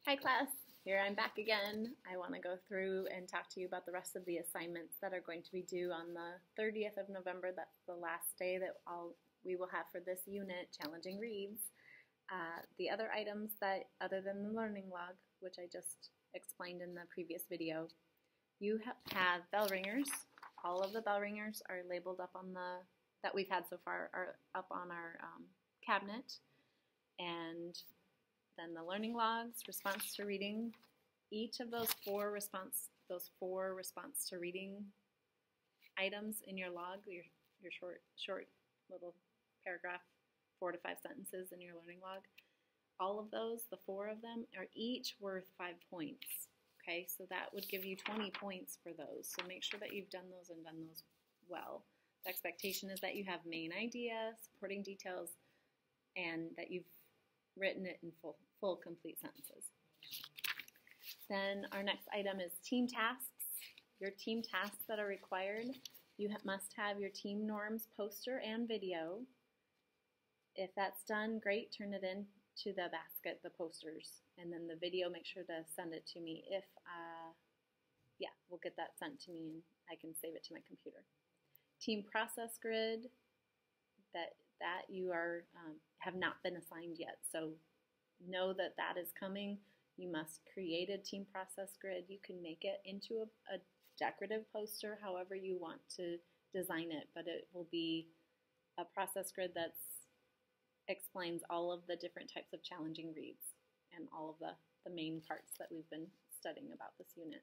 Hi class, here I'm back again. I want to go through and talk to you about the rest of the assignments that are going to be due on the 30th of November. That's the last day that we will have for this unit, Challenging Reads. The other items that, other than the learning log, which I just explained in the previous video, you have bell ringers. All of the bell ringers are labeled up on that we've had so far are up on our cabinet. And then the learning logs, response to reading, each of those four response to reading items in your log, your short little paragraph, 4 to 5 sentences in your learning log, all of those, the 4 of them, are each worth 5 points. Okay, so that would give you 20 points for those. So make sure that you've done those and done those well. The expectation is that you have main idea, supporting details, and that you've written it in full complete sentences. Then our next item is team tasks. Your team tasks that are required, you must have your team norms poster and video. If that's done, great, turn it in to the basket, the posters, and then the video, make sure to send it to me. If, yeah, we'll get that sent to me and I can save it to my computer. Team process grid, that you have not been assigned yet, so know that that is coming. You must create a team process grid. You can make it into a decorative poster however you want to design it, but it will be a process grid that explains all of the different types of challenging reads and all of the main parts that we've been studying about this unit.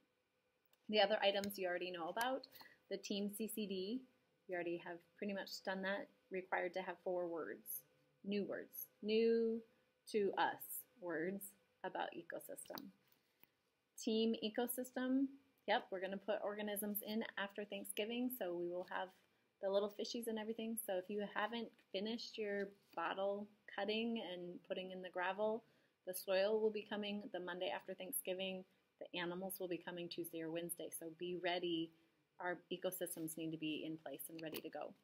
The other items you already know about. The team CCD, you already have pretty much done that. Required to have 4 words, new to us words about ecosystem. Team ecosystem, yep, we're going to put organisms in after Thanksgiving, so we will have the little fishies and everything. So if you haven't finished your bottle cutting and putting in the gravel, the soil will be coming the Monday after Thanksgiving. The animals will be coming Tuesday or Wednesday, so be ready. Our ecosystems need to be in place and ready to go.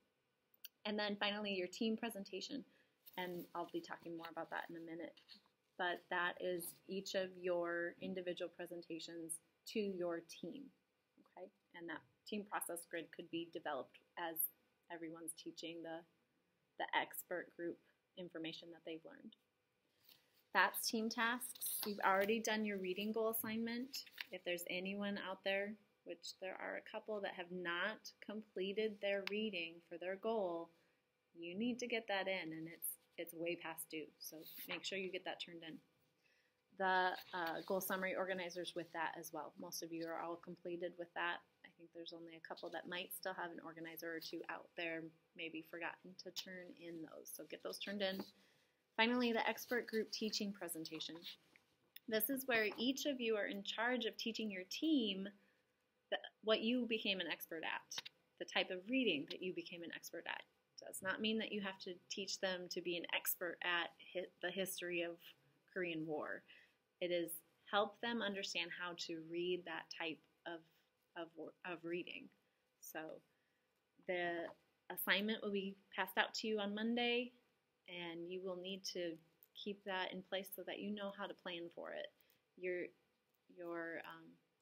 And then finally, your team presentation, and I'll be talking more about that in a minute, but that is each of your individual presentations to your team, okay? And that team process grid could be developed as everyone's teaching the expert group information that they've learned. That's team tasks. You've already done your reading goal assignment. If there's anyone out there, which there are a couple that have not completed their reading for their goal, you need to get that in, and it's way past due, so make sure you get that turned in. The goal summary organizers with that as well. Most of you are all completed with that. I think there's only a couple that might still have an organizer or two out there, maybe forgotten to turn in those, so get those turned in. Finally, the expert group teaching presentation. This is where each of you are in charge of teaching your team what you became an expert at, the type of reading that you became an expert at. Does not mean that you have to teach them to be an expert at the history of Korean War. It is help them understand how to read that type of reading. So the assignment will be passed out to you on Monday, and you will need to keep that in place so that you know how to plan for it.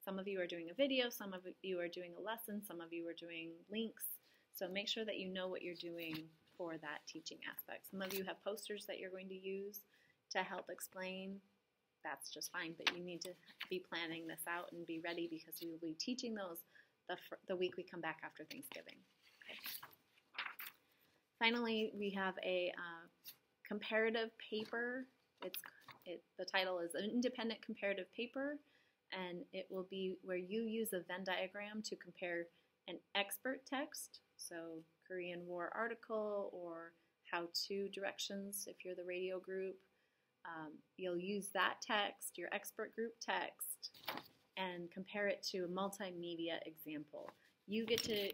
Some of you are doing a video, some of you are doing a lesson, some of you are doing links. So make sure that you know what you're doing for that teaching aspect. Some of you have posters that you're going to use to help explain. That's just fine, but you need to be planning this out and be ready because we will be teaching those the week we come back after Thanksgiving. Okay. Finally, we have a comparative paper. The title is an independent comparative paper, and it will be where you use a Venn diagram to compare an expert text, so Korean War article or how-to directions if you're the radio group. You'll use that text, your expert group text, and compare it to a multimedia example. You get to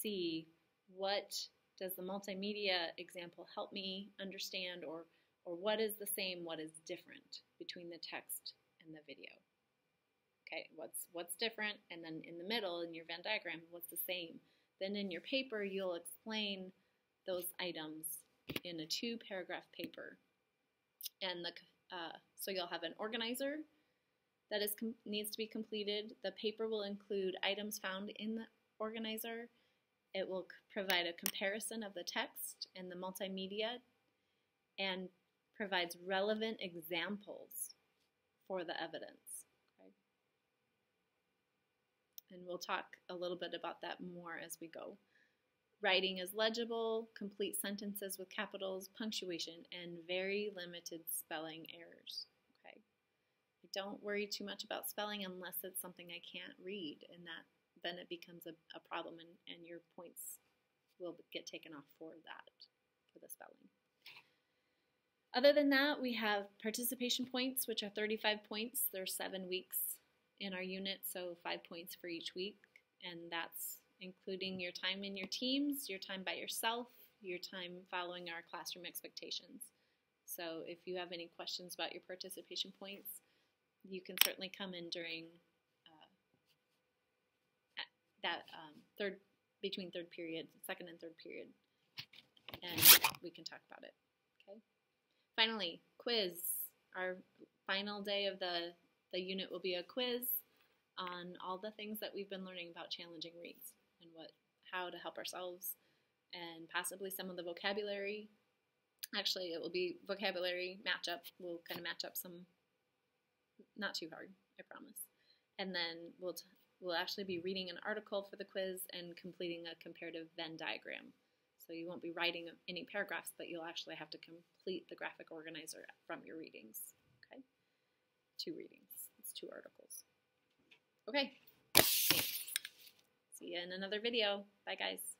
see what does the multimedia example help me understand, or what is the same, what is different between the text and the video. Okay, what's different, and then in the middle, in your Venn diagram, what's the same. Then in your paper, you'll explain those items in a 2-paragraph paper. And so you'll have an organizer, that needs to be completed. The paper will include items found in the organizer. It will provide a comparison of the text and the multimedia and provides relevant examples for the evidence. Okay? And we'll talk a little bit about that more as we go. Writing is legible, complete sentences with capitals, punctuation, and very limited spelling errors. Okay? Don't worry too much about spelling unless it's something I can't read, and then it becomes a problem, and your points will get taken off for the spelling. Other than that, we have participation points, which are 35 points. There's 7 weeks in our unit, so 5 points for each week, and that's including your time in your teams, your time by yourself, your time following our classroom expectations. So if you have any questions about your participation points, you can certainly come in during between third period, second and third period, and we can talk about it. Okay. Finally, quiz. Our final day of the unit will be a quiz on all the things that we've been learning about challenging reads and how to help ourselves, and possibly some of the vocabulary. Actually, it will be vocabulary match-up. We'll kind of match up some, not too hard, I promise. And then we'll actually be reading an article for the quiz and completing a comparative Venn diagram. So you won't be writing any paragraphs, but you'll actually have to complete the graphic organizer from your readings. Okay? 2 readings. It's 2 articles. Okay. Thanks. See you in another video. Bye, guys.